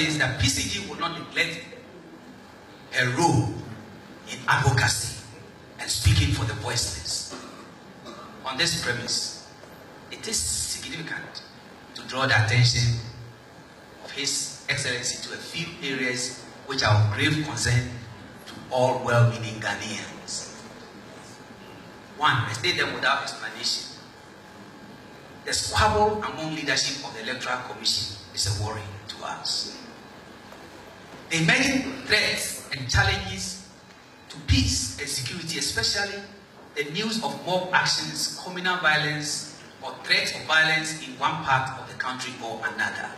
says that PCG will not neglect her role in advocacy and speaking for the voiceless. On this premise, it is significant to draw the attention of His Excellency to a few areas which are of grave concern to all well-meaning Ghanaians. One, I state them without explanation. The squabble among leadership of the Electoral Commission is a worry to us. The emerging threats and challenges to peace and security, especially the news of mob actions, communal violence, or threats of violence in one part of the country or another.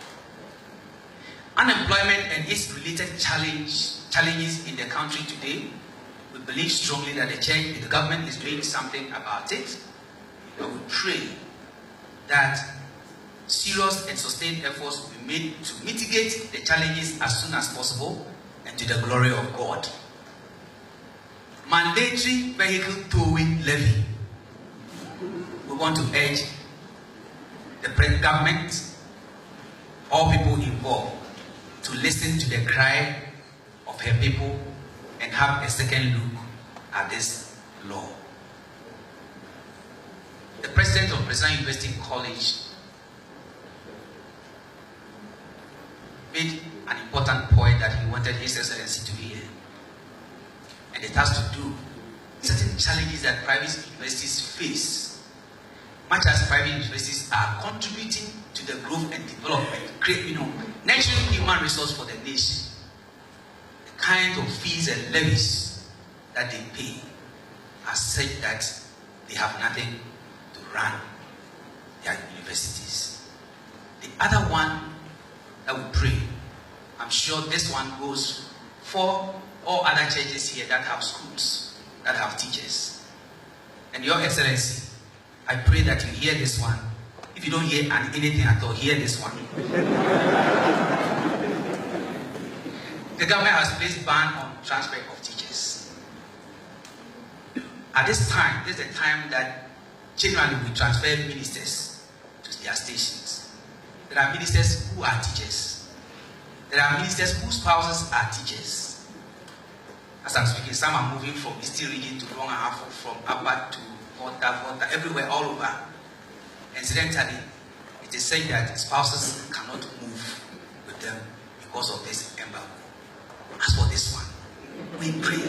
Unemployment and its related challenges in the country today, we believe strongly that the government is doing something about it. But we pray that serious and sustained efforts will be made to mitigate the challenges as soon as possible and to the glory of God. Mandatory vehicle towing levy. We want to urge the government, all people involved, to listen to the cry of her people and have a second look at this law. The president of Presbyterian University College made an important point that he wanted His Excellency to hear. And it has to do with certain challenges that private universities face. Much as private universities are contributing to the growth and development, nurturing human resource for the nation, the kind of fees and levies that they pay are such that they have nothing to run their universities. The other one that we pray, I'm sure this one goes for all other churches here that have schools, that have teachers. And Your Excellency, I pray that you hear this one. If you don't hear anything at all, hear this one. The government has placed ban on transfer of teachers. At this time, this is the time that generally we transfer ministers to their stations. There are ministers who are teachers. There are ministers whose spouses are teachers. As I'm speaking, some are moving from Eastern region to Long Ahafo, from Abba to Volta, everywhere, all over. Incidentally, it is said that spouses cannot move with them because of this embargo. As for this one, we pray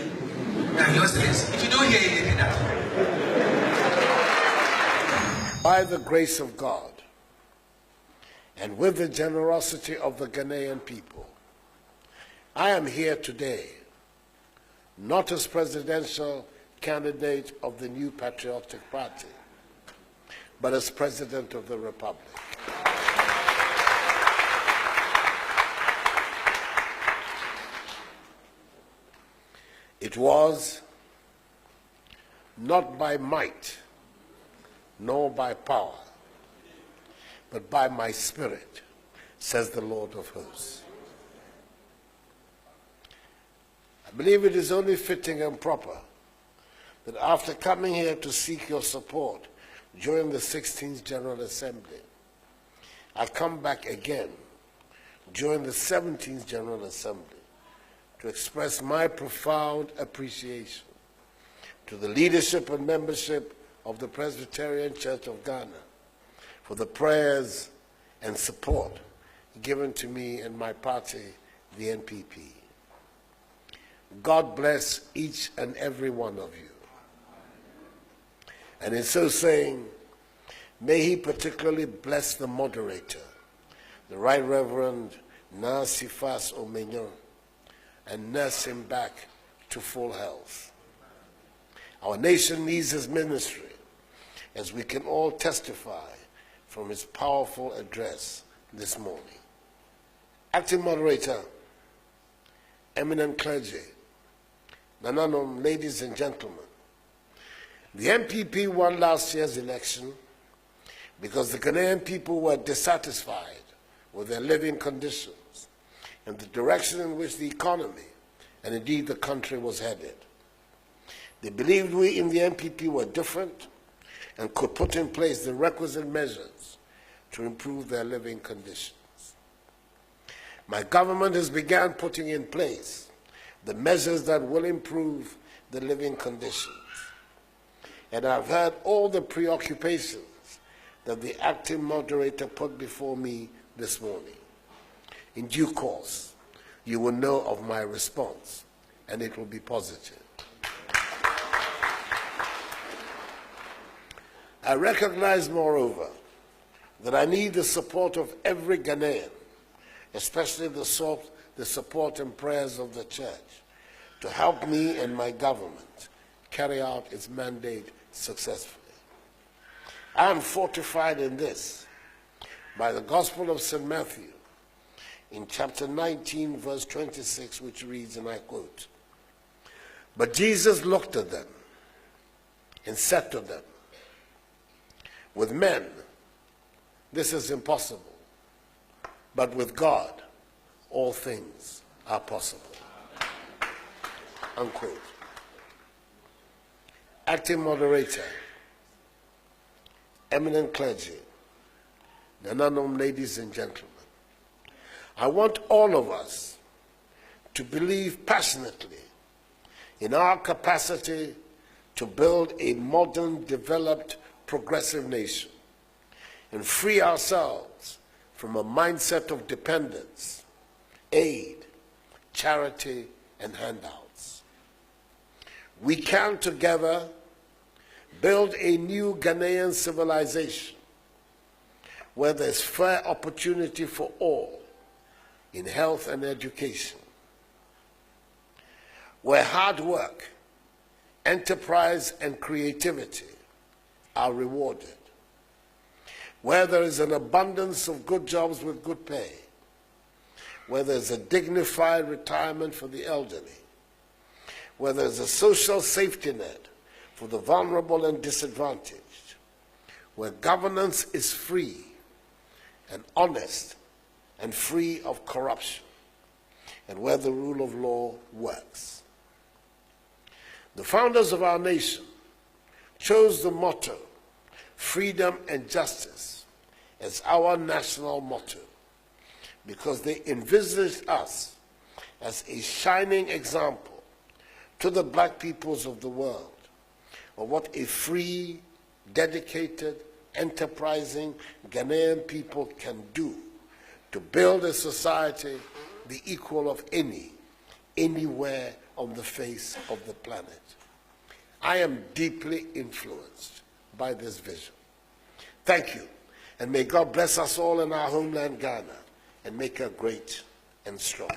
that Your Excellency, if you don't hear anything at all. By the grace of God and with the generosity of the Ghanaian people, I am here today not as presidential candidate of the New Patriotic Party, but as President of the Republic. It was not by might, nor by power, but by my Spirit, says the Lord of hosts. I believe it is only fitting and proper that after coming here to seek your support during the 16th General Assembly, I come back again during the 17th General Assembly to express my profound appreciation to the leadership and membership of the Presbyterian Church of Ghana for the prayers and support given to me and my party, the NPP. God bless each and every one of you. And in so saying, may He particularly bless the moderator, the Right Reverend Nasifas Omenyon, and nurse him back to full health. Our nation needs His ministry, as we can all testify from his powerful address this morning. Acting Moderator, eminent clergy, Nananom, ladies and gentlemen, the NPP won last year's election because the Ghanaian people were dissatisfied with their living conditions and the direction in which the economy and indeed the country was headed. They believed we in the NPP were different and could put in place the requisite measures to improve their living conditions. My government has begun putting in place the measures that will improve the living conditions. And I've heard all the preoccupations that the acting moderator put before me this morning. In due course, you will know of my response, and it will be positive. I recognize, moreover, that I need the support of every Ghanaian, especially the support and prayers of the church, to help me and my government carry out its mandate successfully. I am fortified in this by the Gospel of St. Matthew in chapter 19, verse 26, which reads, and I quote, "But Jesus looked at them and said to them, with men, this is impossible, but with God, all things are possible." Unquote. Acting moderator, eminent clergy, Nananom, ladies and gentlemen, I want all of us to believe passionately in our capacity to build a modern, developed, progressive nation and free ourselves from a mindset of dependence, aid, charity, and handouts. We can together build a new Ghanaian civilization where there's fair opportunity for all in health and education, where hard work, enterprise, and creativity are rewarded, where there is an abundance of good jobs with good pay, where there's a dignified retirement for the elderly, where there's a social safety net for the vulnerable and disadvantaged, where governance is free and honest and free of corruption, and where the rule of law works. The founders of our nation chose the motto, freedom and justice, as our national motto because they envisaged us as a shining example to the black peoples of the world of what a free, dedicated, enterprising Ghanaian people can do to build a society the equal of anywhere on the face of the planet. I am deeply influenced by this vision. Thank you, and may God bless us all in our homeland, Ghana, and make her great and strong.